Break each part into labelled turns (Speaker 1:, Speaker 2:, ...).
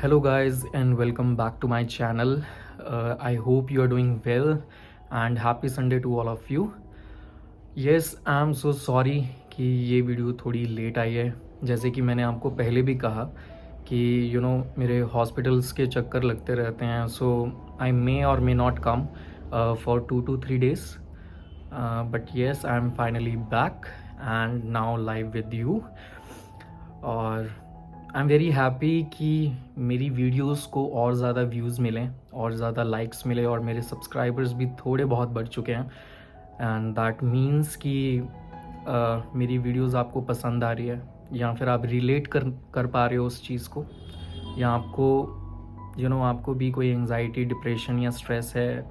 Speaker 1: Hello, guys, and welcome back to my channel. I hope you are doing well and happy Sunday to all of you. Yes, I am so sorry कि ये video थोड़ी late आई है। जैसे कि मैंने आपको पहले भी कहा कि मेरे हॉस्पिटल्स के चक्कर लगते रहते हैं, सो आई मे और may not come for 2 to 3 days, but yes I am finally back and now live with you. और आई एम वेरी हैप्पी कि मेरी वीडियोस को और ज़्यादा व्यूज़ मिलें और ज़्यादा लाइक्स मिले और मेरे सब्सक्राइबर्स भी थोड़े बहुत बढ़ चुके हैं, एंड दैट मीन्स कि मेरी वीडियोस आपको पसंद आ रही है, या फिर आप रिलेट कर पा रहे हो उस चीज़ को, या आपको आपको भी कोई एंजाइटी, डिप्रेशन या स्ट्रेस है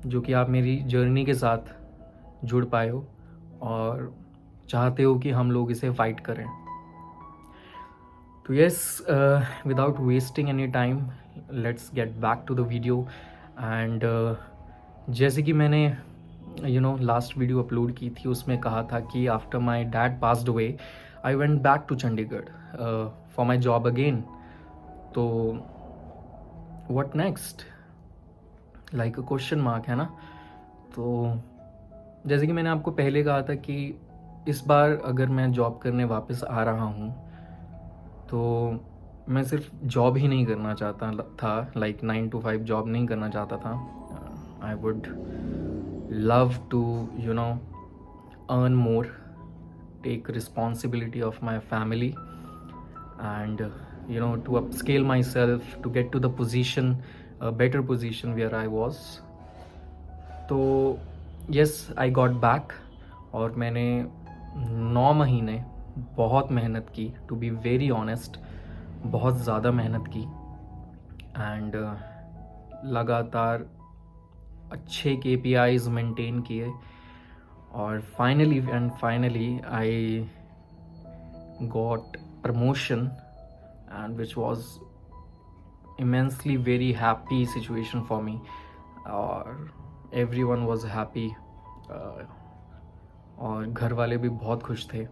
Speaker 1: जो कि आप मेरी जर्नी के साथ जुड़ पाए हो और चाहते हो कि हम लोग इसे फाइट करें। तो yes, without wasting any time, let's get back to the video. And जैसे कि मैंने लास्ट वीडियो अपलोड की थी, उसमें कहा था कि after my dad passed away I went back to Chandigarh for my job again. तो what next, like a question mark है ना। तो जैसे कि मैंने आपको पहले कहा था कि इस बार अगर मैं जॉब करने वापस आ रहा हूँ तो मैं सिर्फ जॉब ही नहीं करना चाहता था, लाइक 9 to 5 जॉब नहीं करना चाहता था। I would love to earn more, take responsibility of my family and to upscale myself to get to the position, a better position where I was. तो yes, I got back और मैंने 9 महीने बहुत मेहनत की, टू बी वेरी ऑनेस्ट, बहुत ज़्यादा मेहनत की एंड लगातार अच्छे KPIs मेंटेन किए और finally I got promotion, and which was immensely very happy situation for me, और everyone was happy, और घर वाले भी बहुत खुश थे।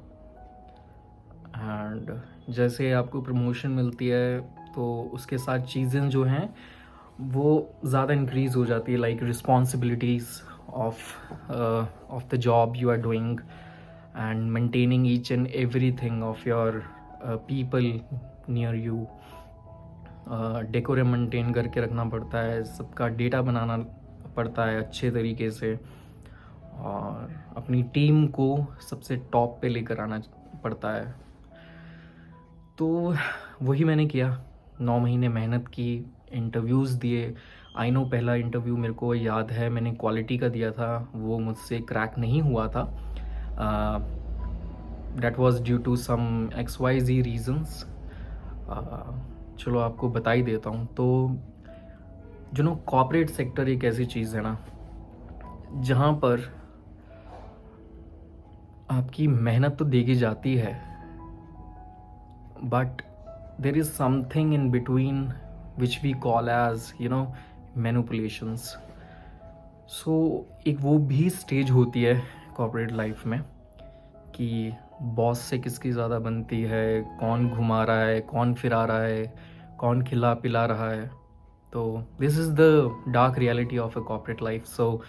Speaker 1: एंड जैसे आपको प्रमोशन मिलती है तो उसके साथ चीज़ें जो हैं वो ज़्यादा इंक्रीज़ हो जाती है, like responsibilities of the job you are doing and maintaining each and everything of your people near you. Decorum maintain करके रखना पड़ता है, सबका डेटा बनाना पड़ता है अच्छे तरीके से, और अपनी टीम को सबसे टॉप पे लेकर आना पड़ता है। तो वही मैंने किया, 9 महीने मेहनत की, इंटरव्यूज़ दिए। आई नो पहला इंटरव्यू मेरे को याद है मैंने क्वालिटी का दिया था, वो मुझसे क्रैक नहीं हुआ था। That was due to some XYZ reasons. चलो आपको बता ही देता हूँ। तो कॉर्पोरेट सेक्टर एक ऐसी चीज़ है ना जहाँ पर आपकी मेहनत तो देखी जाती है, but there is something in between which we call as manipulations. So एक वो भी स्टेज होती है कॉर्पोरेट लाइफ में कि बॉस से किसकी ज़्यादा बनती है, कौन घुमा रहा है, कौन फिरा रहा है, कौन खिला पिला रहा है। तो this is the dark reality of a corporate life. So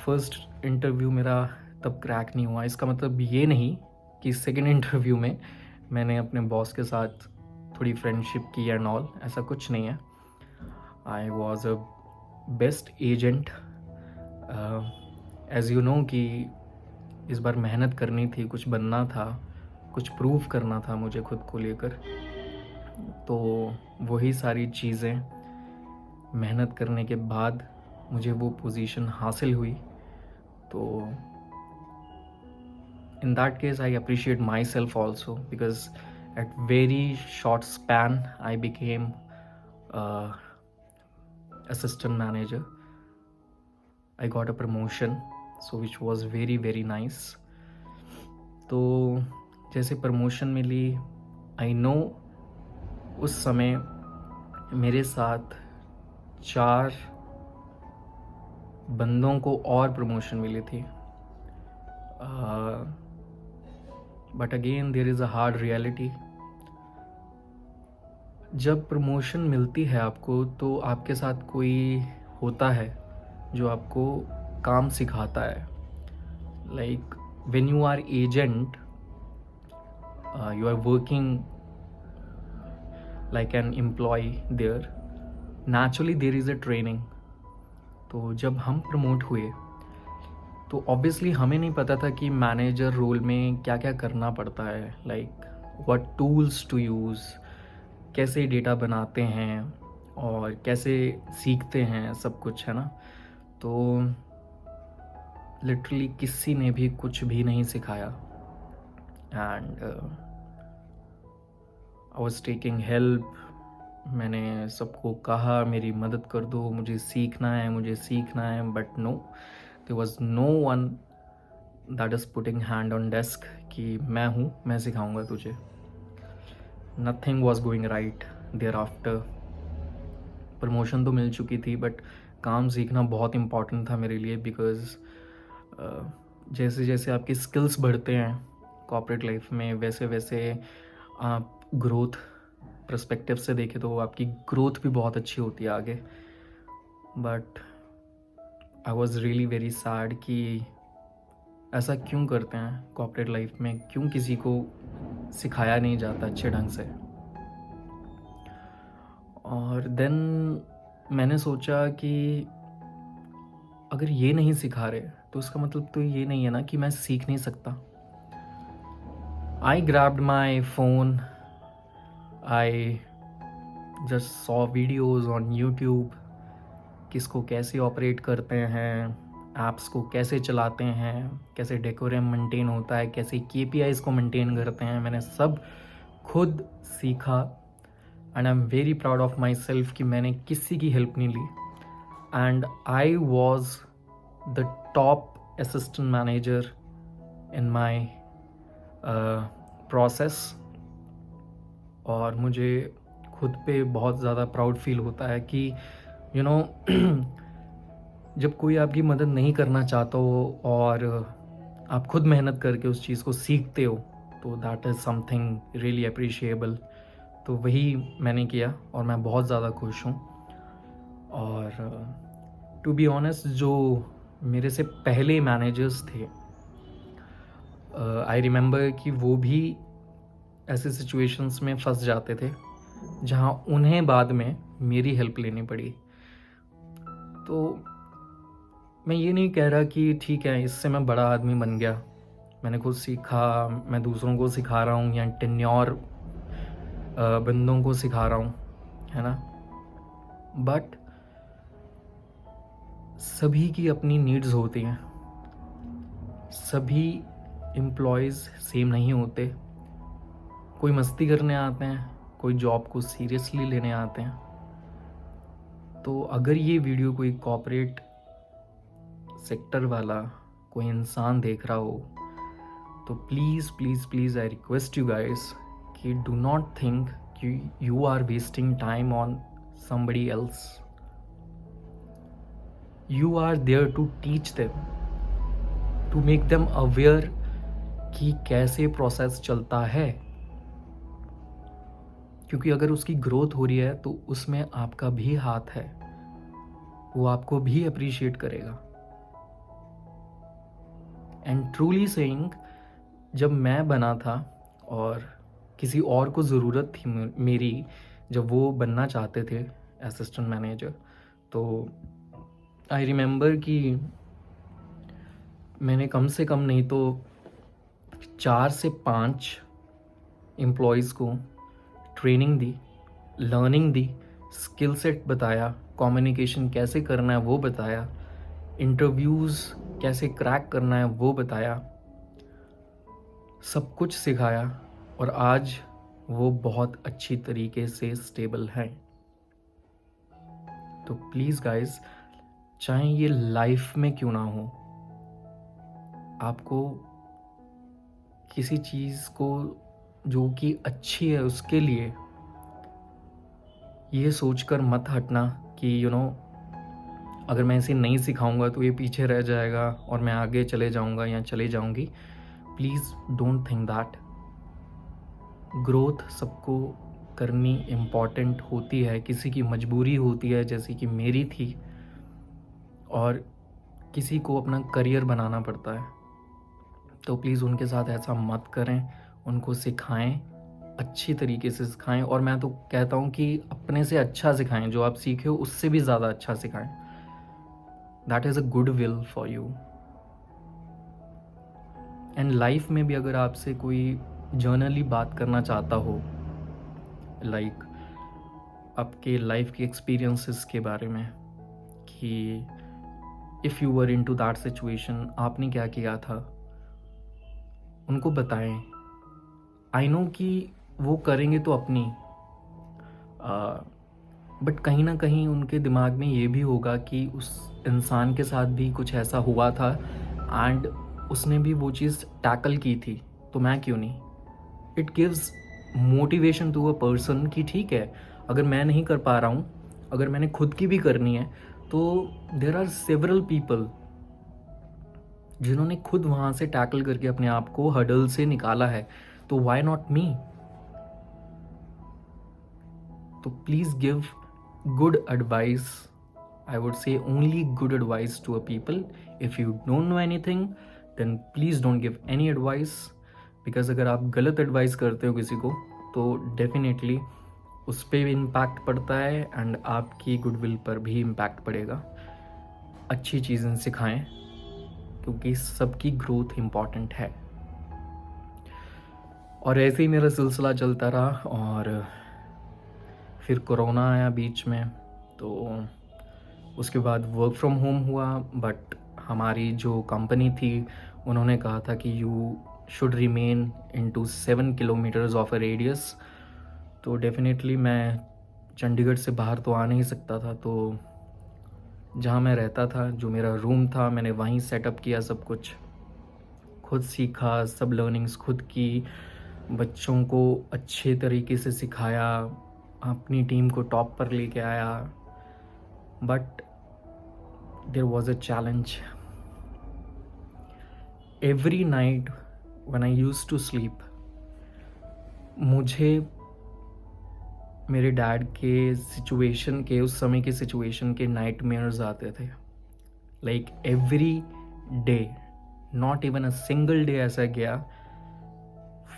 Speaker 1: first interview मेरा तब क्रैक नहीं हुआ। इसका मतलब ये नहीं कि सेकेंड इंटरव्यू में मैंने अपने बॉस के साथ थोड़ी फ्रेंडशिप की एंड ऑल, ऐसा कुछ नहीं है। I was a best agent, as you know कि इस बार मेहनत करनी थी, कुछ बनना था, कुछ प्रूव करना था मुझे खुद को लेकर। तो वही सारी चीज़ें मेहनत करने के बाद मुझे वो पोजीशन हासिल हुई। तो in that case I appreciate myself also, because at very short span I became assistant manager. I got a promotion, so which was very nice. तो जैसे प्रमोशन मिली, आई नो उस समय मेरे साथ 4 बंदों को और प्रमोशन मिली थी। But again there is a hard reality. जब प्रमोशन मिलती है आपको तो आपके साथ कोई होता है जो आपको काम सिखाता है। Like when you are agent, you are working like an employee there, naturally there is a training। तो जब हम प्रमोट हुए तो ऑब्वियसली हमें नहीं पता था कि मैनेजर रोल में क्या क्या करना पड़ता है, like what tools to use, कैसे डेटा बनाते हैं और कैसे सीखते हैं, सब कुछ है ना। तो लिटरली किसी ने भी कुछ भी नहीं सिखाया and I was taking help. मैंने सबको कहा मेरी मदद कर दो, मुझे सीखना है, मुझे सीखना है, but no, there was no one that is putting hand on desk कि मैं हूँ, मैं सिखाऊंगा तुझे। Nothing was going right there after. Promotion तो मिल चुकी थी बट काम सीखना बहुत इम्पॉर्टेंट था मेरे लिए, बिकॉज जैसे जैसे आपके स्किल्स बढ़ते हैं कॉर्पोरेट लाइफ में, वैसे वैसे आप ग्रोथ पर्सपेक्टिव से देखें तो आपकी ग्रोथ भी बहुत अच्छी होती है आगे। But I was really very sad कि ऐसा क्यों करते हैं कॉर्पोरेट लाइफ में, क्यों किसी को सिखाया नहीं जाता अच्छे ढंग से। और देन मैंने सोचा कि अगर ये नहीं सिखा रहे तो इसका मतलब तो ये नहीं है ना कि मैं सीख नहीं सकता। I grabbed my phone, I just saw videos on YouTube, किसको कैसे ऑपरेट करते हैं, ऐप्स को कैसे चलाते हैं, कैसे डेकोरम मेंटेन होता है, कैसे KPIs को मेंटेन करते हैं। मैंने सब खुद सीखा and I am very proud of myself कि मैंने किसी की हेल्प नहीं ली। And I was the top assistant manager in my process. और मुझे खुद पे बहुत ज़्यादा प्राउड फील होता है कि यू नो जब कोई आपकी मदद नहीं करना चाहता हो और आप खुद मेहनत करके उस चीज़ को सीखते हो तो that is something really appreciable. तो वही मैंने किया और मैं बहुत ज़्यादा खुश हूँ। और टू बी ऑनेस्ट, जो मेरे से पहले मैनेजर्स थे, आई रिमेंबर कि वो भी ऐसे सिचुएशंस में फंस जाते थे जहाँ उन्हें बाद में मेरी हेल्प लेनी पड़ी। तो मैं ये नहीं कह रहा कि ठीक है इससे मैं बड़ा आदमी बन गया, मैंने खुद सीखा, मैं दूसरों को सिखा रहा हूँ या टेन्योर बंदों को सिखा रहा हूँ, है ना। बट सभी की अपनी नीड्स होती हैं, सभी एम्प्लॉयज़ सेम नहीं होते। कोई मस्ती करने आते हैं, कोई जॉब को सीरियसली लेने आते हैं। तो अगर ये वीडियो कोई कॉर्पोरेट सेक्टर वाला कोई इंसान देख रहा हो तो please please please I request you guys कि डू नॉट थिंक कि you are wasting time on somebody else. You are there to teach them, to make them aware कि कैसे प्रोसेस चलता है, क्योंकि अगर उसकी ग्रोथ हो रही है तो उसमें आपका भी हाथ है, वो आपको भी अप्रिशिएट करेगा। एंड ट्रूली सेइंग, जब मैं बना था और किसी और को ज़रूरत थी मेरी, जब वो बनना चाहते थे असिस्टेंट मैनेजर, तो आई रिमेंबर कि मैंने कम से कम नहीं तो 4 से 5 एम्प्लॉयज़ को ट्रेनिंग दी, लर्निंग दी, स्किल सेट बताया, कम्युनिकेशन कैसे करना है वो बताया, इंटरव्यूज़ कैसे क्रैक करना है वो बताया, सब कुछ सिखाया। और आज वो बहुत अच्छी तरीके से स्टेबल हैं। तो प्लीज़ गाइस, चाहे ये लाइफ में क्यों ना हो, आपको किसी चीज़ को जो कि अच्छी है उसके लिए ये सोचकर मत हटना कि अगर मैं इसे नहीं सिखाऊंगा तो ये पीछे रह जाएगा और मैं आगे चले जाऊंगा या चले जाऊंगी। Please don't think that. Growth सबको करनी इम्पॉर्टेंट होती है, किसी की मजबूरी होती है जैसे कि मेरी थी, और किसी को अपना करियर बनाना पड़ता है, तो प्लीज़ उनके साथ ऐसा मत करें। उनको सिखाएं, अच्छी तरीके से सिखाएं, और मैं तो कहता हूँ कि अपने से अच्छा सिखाएं, जो आप सीखे हो उससे भी ज़्यादा अच्छा सिखाएं। That is a good will for you. And life में भी अगर आपसे कोई जर्नली बात करना चाहता हो, लाइक आपके लाइफ के एक्सपीरियंसेस के बारे में, कि if you were in to that situation, आपने क्या किया था, उनको बताएं। आई नो कि वो करेंगे तो अपनी, बट कहीं ना कहीं उनके दिमाग में ये भी होगा कि उस इंसान के साथ भी कुछ ऐसा हुआ था एंड उसने भी वो चीज़ टैकल की थी, तो मैं क्यों नहीं। It gives motivation to a person कि ठीक है, अगर मैं नहीं कर पा रहा हूँ, अगर मैंने खुद की भी करनी है, तो देर आर सेवरल पीपल जिन्होंने खुद वहाँ से टैकल करके अपने आप को हडल से निकाला है, तो वाई नॉट मी। तो please give good advice. I would say only good advice to a people. If you don't know anything, then please don't give any advice, because अगर आप गलत एडवाइस करते हो किसी को तो डेफिनेटली उस पर भी इम्पैक्ट पड़ता है एंड आपकी गुडविल पर भी इम्पैक्ट पड़ेगा। अच्छी चीज़ें सिखाएं, क्योंकि सबकी ग्रोथ इम्पॉर्टेंट है। और ऐसे ही मेरा सिलसिला चलता रहा, और फिर कोरोना आया बीच में, तो उसके बाद वर्क फ्रॉम होम हुआ। बट हमारी जो कंपनी थी उन्होंने कहा था कि you should remain into 7 kilometres of a radius. तो डेफिनेटली मैं चंडीगढ़ से बाहर तो आ नहीं सकता था, तो जहाँ मैं रहता था, जो मेरा रूम था, मैंने वहीं सेटअप किया, सब कुछ खुद सीखा, सब लर्निंग्स खुद की, बच्चों को अच्छे तरीके से सिखाया, अपनी टीम को टॉप पर लेके आया। But there was a challenge. Every night when I used to sleep, मुझे मेरे डैड के सिचुएशन के, उस समय के सिचुएशन के नाइटमेयर्स आते थे। Like every day, not even a single day ऐसा गया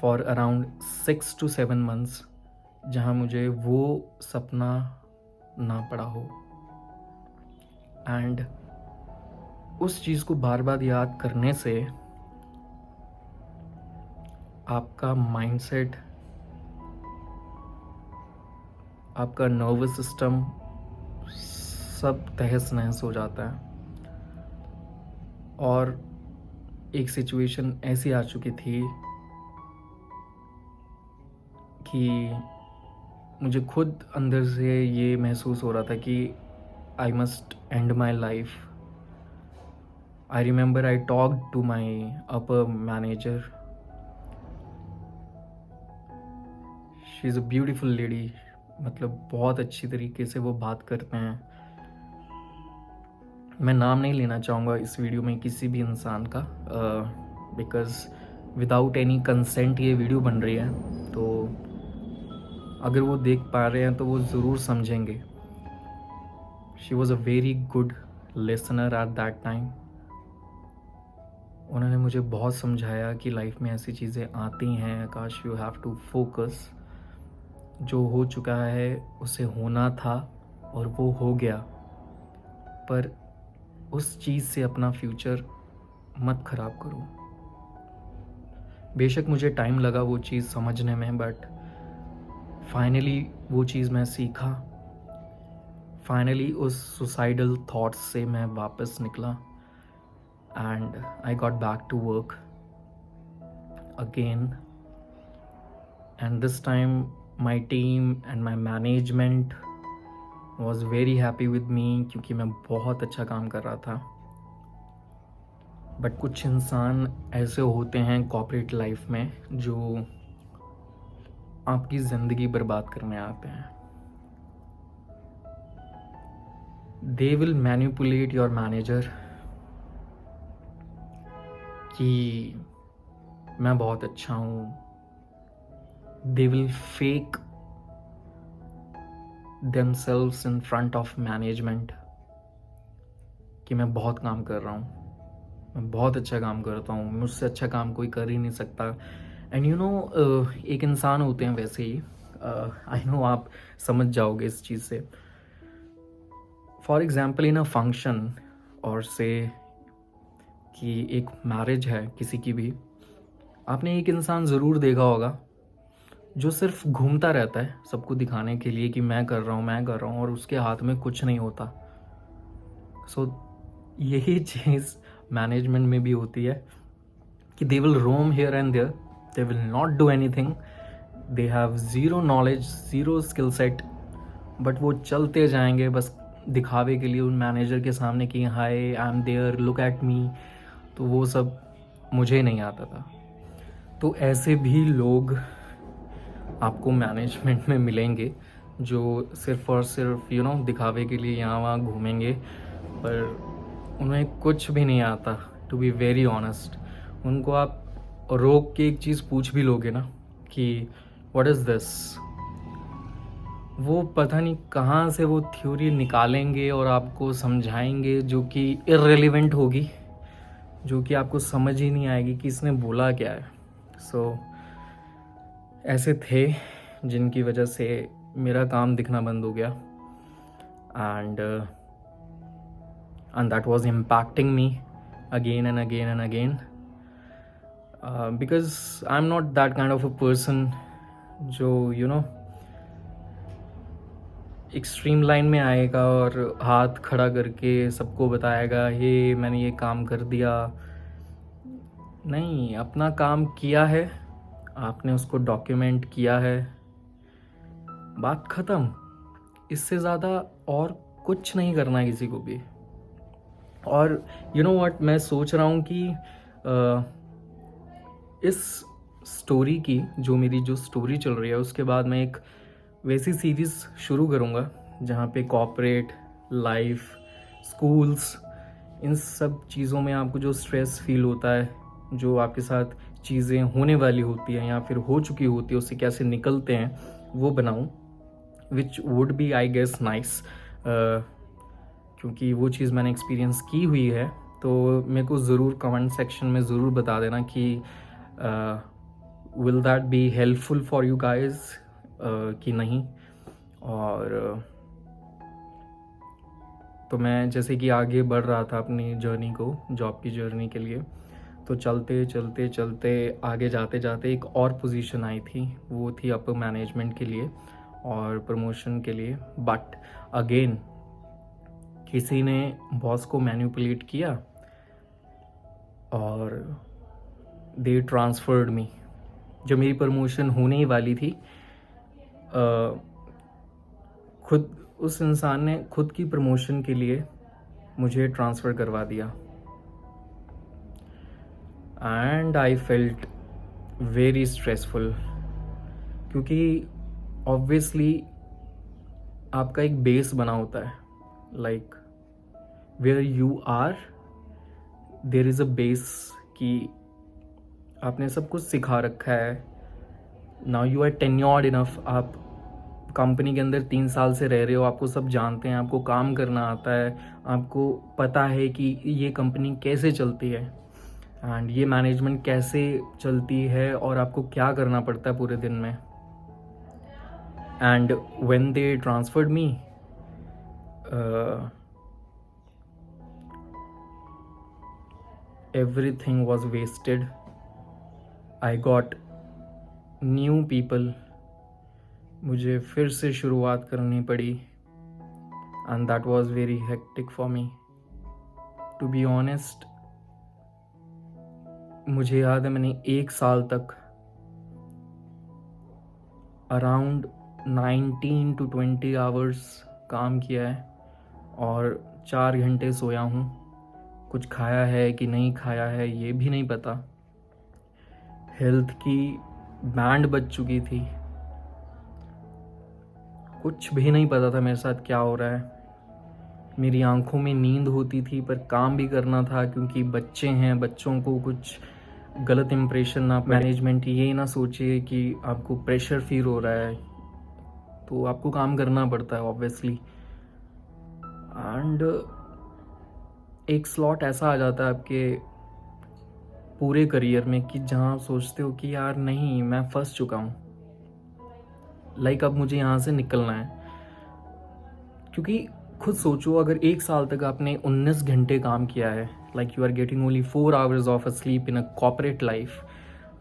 Speaker 1: फॉर अराउंड 6 to 7 months जहाँ मुझे वो सपना ना पड़ा हो। एंड उस चीज़ को बार बार याद करने से आपका माइंडसेट, आपका नर्वस सिस्टम सब तहस नहस हो जाता है। और एक सिचुएशन ऐसी आ चुकी थी कि मुझे खुद अंदर से ये महसूस हो रहा था कि I must end my life. I remember I talked to my upper manager. She is a beautiful lady, मतलब बहुत अच्छी तरीके से वो बात करते हैं। मैं नाम नहीं लेना चाहूँगा इस वीडियो में किसी भी इंसान का, बिकॉज़ विदाउट एनी कंसेंट ये वीडियो बन रही है, तो अगर वो देख पा रहे हैं तो वो ज़रूर समझेंगे। She was a very good listener at that time. उन्होंने मुझे बहुत समझाया कि लाइफ में ऐसी चीज़ें आती हैं, आकाश यू हैव टू फोकस। जो हो चुका है उसे होना था और वो हो गया, पर उस चीज़ से अपना फ्यूचर मत ख़राब करो। बेशक मुझे टाइम लगा वो चीज़ समझने में, बट फाइनली वो चीज़ मैं सीखा। फाइनली उस सुसाइडल थॉट्स से मैं वापस निकला and I got back to work again. And this time my team and my management was very happy with me, क्योंकि मैं बहुत अच्छा काम कर रहा था। बट कुछ इंसान ऐसे होते हैं कॉर्पोरेट लाइफ में जो आपकी ज़िंदगी बर्बाद करने आते हैं। They will manipulate your manager कि मैं बहुत अच्छा हूँ। They will fake themselves in front of management कि मैं बहुत काम कर रहा हूँ, मैं बहुत अच्छा काम करता हूँ, मुझसे अच्छा काम कोई कर ही नहीं सकता। एंड यू नो, एक इंसान होते हैं वैसे ही, आई नो आप समझ जाओगे इस चीज़ से। For example in a function, और से कि एक मैरिज है किसी की भी, आपने एक इंसान ज़रूर देखा होगा जो सिर्फ घूमता रहता है सबको दिखाने के लिए कि मैं कर रहा हूँ, मैं कर रहा हूँ, और उसके हाथ में कुछ नहीं होता। सो यही चीज़ मैनेजमेंट में भी होती है कि they will roam here and there, they will not do anything, they have zero knowledge, zero skill set, but वो चलते जाएंगे बस दिखावे के लिए उन मैनेजर के सामने कि hi I am there, look at me. तो वो सब मुझे नहीं आता था। तो ऐसे भी लोग आपको मैनेजमेंट में मिलेंगे जो सिर्फ और सिर्फ यू नो दिखावे के लिए यहाँ वहाँ घूमेंगे, पर उन्हें कुछ भी नहीं आता। टू बी वेरी ऑनेस्ट, उनको आप रोक के एक चीज़ पूछ भी लोगे ना कि व्हाट इज़ दिस, वो पता नहीं कहाँ से वो थ्योरी निकालेंगे और आपको समझाएंगे जो कि इररिलेवेंट होगी, जो कि आपको समझ ही नहीं आएगी कि इसने बोला क्या है। सो ऐसे थे जिनकी वजह से मेरा काम दिखना बंद हो गया, and that was impacting me again and again and again, because I am not that kind of a person जो यू नो एक्सट्रीम लाइन में आएगा और हाथ खड़ा करके सबको बताएगा ये मैंने ये काम कर दिया। नहीं, अपना काम किया है, आपने उसको डॉक्यूमेंट किया है, बात ख़त्म। इससे ज़्यादा और कुछ नहीं करना है किसी को भी। और यू नो व्हाट, मैं सोच रहा हूँ कि इस स्टोरी की जो स्टोरी चल रही है उसके बाद मैं एक वैसी सीरीज़ शुरू करूँगा जहाँ पे कॉर्पोरेट लाइफ, स्कूल्स, इन सब चीज़ों में आपको जो स्ट्रेस फील होता है, जो आपके साथ चीज़ें होने वाली होती हैं या फिर हो चुकी होती है, उससे कैसे निकलते हैं, वो बनाऊँ, which would be I guess nice, क्योंकि वो चीज़ मैंने एक्सपीरियंस की हुई है। तो मेरे को ज़रूर कमेंट सेक्शन में ज़रूर बता देना कि will that be helpful for you guys कि नहीं। और तो मैं जैसे कि आगे बढ़ रहा था अपनी जर्नी को, जॉब की जर्नी के लिए, तो चलते चलते चलते आगे जाते जाते एक और पोजीशन आई थी, वो थी अपर मैनेजमेंट के लिए और प्रमोशन के लिए। बट अगेन किसी ने बॉस को मैनिपुलेट किया और दे ट्रांसफर्ड मी। जब मेरी प्रमोशन होने ही वाली थी, खुद उस इंसान ने खुद की प्रमोशन के लिए मुझे ट्रांसफ़र करवा दिया, and I felt very stressful, क्योंकि ऑब्वियसली आपका एक बेस बना होता है, like where you are there is a base, कि आपने सब कुछ सिखा रखा है, now you are tenured enough, आप कंपनी के अंदर 3 साल से रह रहे हो, आपको सब जानते हैं, आपको काम करना आता है, आपको पता है कि ये कंपनी कैसे चलती है एंड ये मैनेजमेंट कैसे चलती है और आपको क्या करना पड़ता है पूरे दिन में। And when they transferred me, everything was wasted. I got new people, मुझे फिर से शुरुआत करनी पड़ी, and that was very hectic for me. To be honest, मुझे याद है मैंने 1 साल तक अराउंड 19 to 20 आवर्स काम किया है और 4 घंटे सोया हूँ। कुछ खाया है कि नहीं खाया है ये भी नहीं पता। हेल्थ की बैंड बज चुकी थी, कुछ भी नहीं पता था मेरे साथ क्या हो रहा है। मेरी आंखों में नींद होती थी पर काम भी करना था, क्योंकि बच्चे हैं, बच्चों को कुछ गलत इम्प्रेशन ना, मैनेजमेंट ये ना सोचे कि आपको प्रेशर फील हो रहा है, तो आपको काम करना पड़ता है ऑब्वियसली। एंड एक स्लॉट ऐसा आ जाता है आपके पूरे करियर में कि जहाँ आप सोचते हो कि यार नहीं, मैं फंस चुका हूँ, लाइक अब मुझे यहाँ से निकलना है। क्योंकि खुद सोचो, अगर 1 साल तक आपने 19 घंटे काम किया है, like you are getting only 4 hours of a sleep in a corporate life,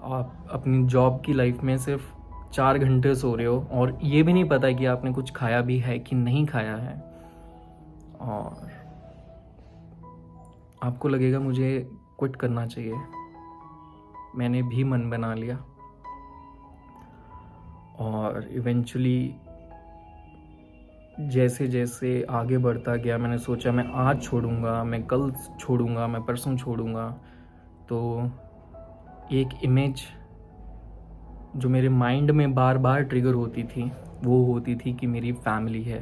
Speaker 1: आप अपनी जॉब की लाइफ में सिर्फ 4 घंटे सो रहे हो और ये भी नहीं पता है कि आपने कुछ खाया भी है कि नहीं खाया है, और आपको लगेगा मुझे क्विट करना चाहिए। मैंने भी मन बना लिया और इवेंचुअली जैसे जैसे आगे बढ़ता गया, मैंने सोचा मैं आज छोड़ूंगा, मैं कल छोड़ूंगा, मैं परसों छोड़ूंगा। तो एक इमेज जो मेरे माइंड में बार बार ट्रिगर होती थी वो होती थी कि मेरी फैमिली है।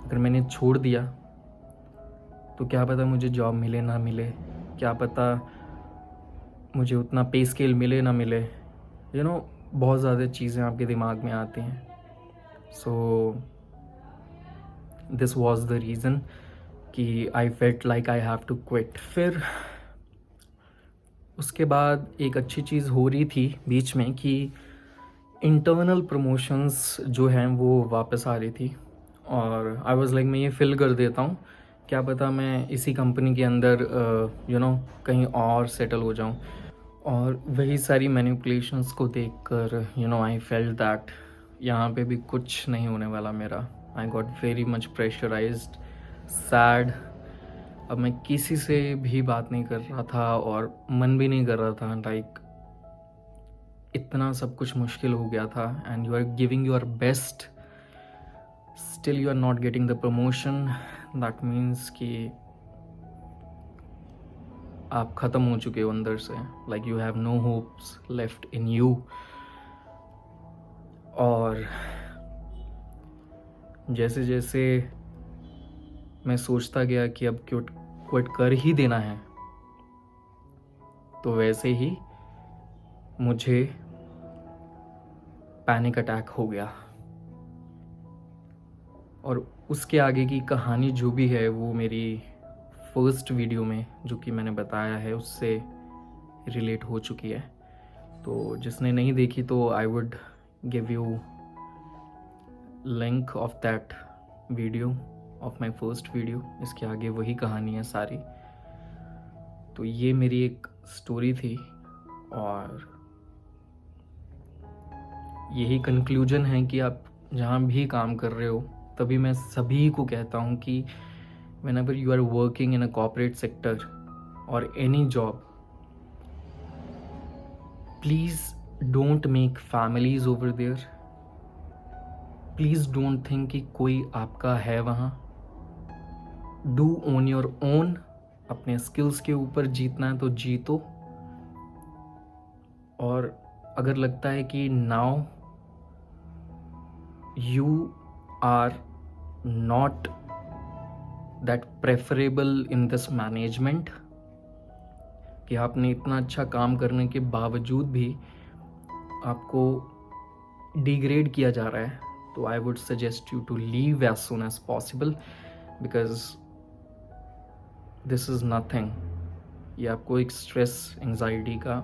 Speaker 1: अगर मैंने छोड़ दिया तो क्या पता मुझे जॉब मिले ना मिले, क्या पता मुझे उतना पे स्केल मिले ना मिले, बहुत ज़्यादा चीज़ें आपके दिमाग में आती हैं। So this was the reason कि I felt like I have to quit. फिर उसके बाद एक अच्छी चीज़ हो रही थी बीच में कि इंटरनल प्रमोशंस जो हैं वो वापस आ रही थी, और आई वाज लाइक मैं ये फिल कर देता हूँ, क्या पता मैं इसी कंपनी के अंदर कहीं और सेटल हो जाऊँ। और वही सारी मैनिपुलेशंस को देखकर आई फेल्ट दैट यहाँ पे भी कुछ नहीं होने वाला मेरा। I got very much pressurised, sad. अब मैं किसी से भी बात नहीं कर रहा था और मन भी नहीं कर रहा था, लाइक इतना सब कुछ मुश्किल हो गया था। And you are giving your best, still you are not getting the promotion. That means कि आप ख़त्म हो चुके हो अंदर से, like you have no hopes left in you. और जैसे जैसे मैं सोचता गया कि अब क्विट कर ही देना है, तो वैसे ही मुझे पैनिक अटैक हो गया। और उसके आगे की कहानी जो भी है वो मेरी फर्स्ट वीडियो में जो कि मैंने बताया है उससे रिलेट हो चुकी है। तो जिसने नहीं देखी तो I would give you link of that video, of my first video. इसके आगे वही कहानी है सारी। तो ये मेरी एक स्टोरी थी और यही कंक्लूजन है कि आप जहाँ भी काम कर रहे हो, तभी मैं सभी को कहता हूँ कि whenever you are working in a corporate sector or any job, please don't make families over there. Please don't think कि कोई आपका है वहाँ। Do on your own। अपने स्किल्स के ऊपर जीतना है तो जीतो। और अगर लगता है कि now you are not that preferable in this management, कि आपने इतना अच्छा काम करने के बावजूद भी आपको डिग्रेड किया जा रहा है, तो I would suggest you to leave as soon as possible, because this is nothing. ये आपको एक स्ट्रेस एंजाइटी का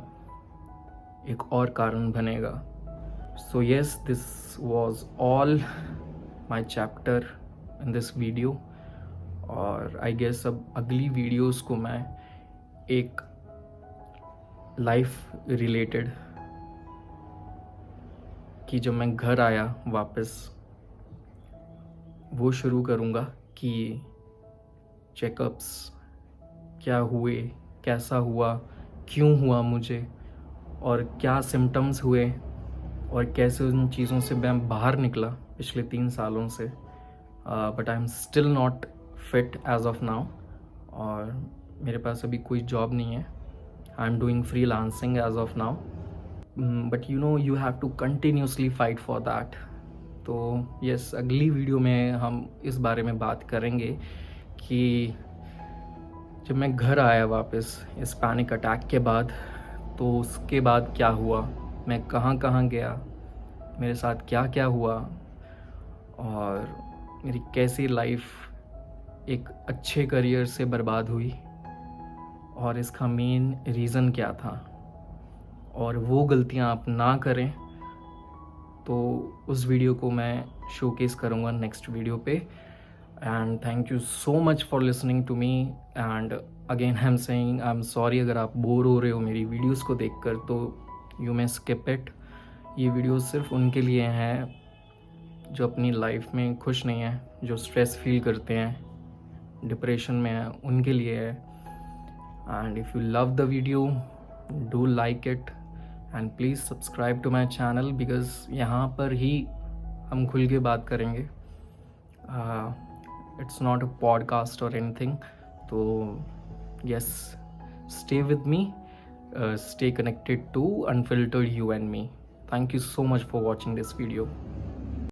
Speaker 1: एक और कारण बनेगा। So yes, this was all my chapter in this video. और आई गेस अब अगली वीडियोस को मैं एक लाइफ रिलेटेड, कि जब मैं घर आया वापस, वो शुरू करूँगा कि चेकअप्स क्या हुए, कैसा हुआ, क्यों हुआ मुझे, और क्या सिम्टम्स हुए, और कैसे उन चीज़ों से मैं बाहर निकला पिछले 3 सालों से। But I am still not fit as of now, और मेरे पास अभी कोई जॉब नहीं है। I am doing freelancing as of now, but you have to continuously fight for that. तो यस, अगली वीडियो में हम इस बारे में बात करेंगे कि जब मैं घर आया वापस इस पैनिक अटैक के बाद, तो उसके बाद क्या हुआ, मैं कहाँ कहाँ गया, मेरे साथ क्या क्या हुआ, और मेरी कैसी लाइफ एक अच्छे करियर से बर्बाद हुई और इसका मेन रीज़न क्या था, और वो गलतियां आप ना करें, तो उस वीडियो को मैं शोकेस करूँगा नेक्स्ट वीडियो पे. And thank you so much for listening to me. And again I am saying I am sorry अगर आप बोर हो रहे हो मेरी वीडियोस को देखकर, तो यू मे स्किप इट. ये वीडियो सिर्फ उनके लिए हैं जो अपनी लाइफ में खुश नहीं हैं, जो स्ट्रेस फील करते हैं, डिप्रेशन में हैं, उनके लिए है. And if you love the video, do like it and please subscribe to my channel, because यहाँ पर ही हम खुल के बात करेंगे. इट्स नॉट अ पॉडकास्ट और एनीथिंग. तो yes, stay with me, stay connected to Unfiltered You and Me. Thank you so much for watching this video.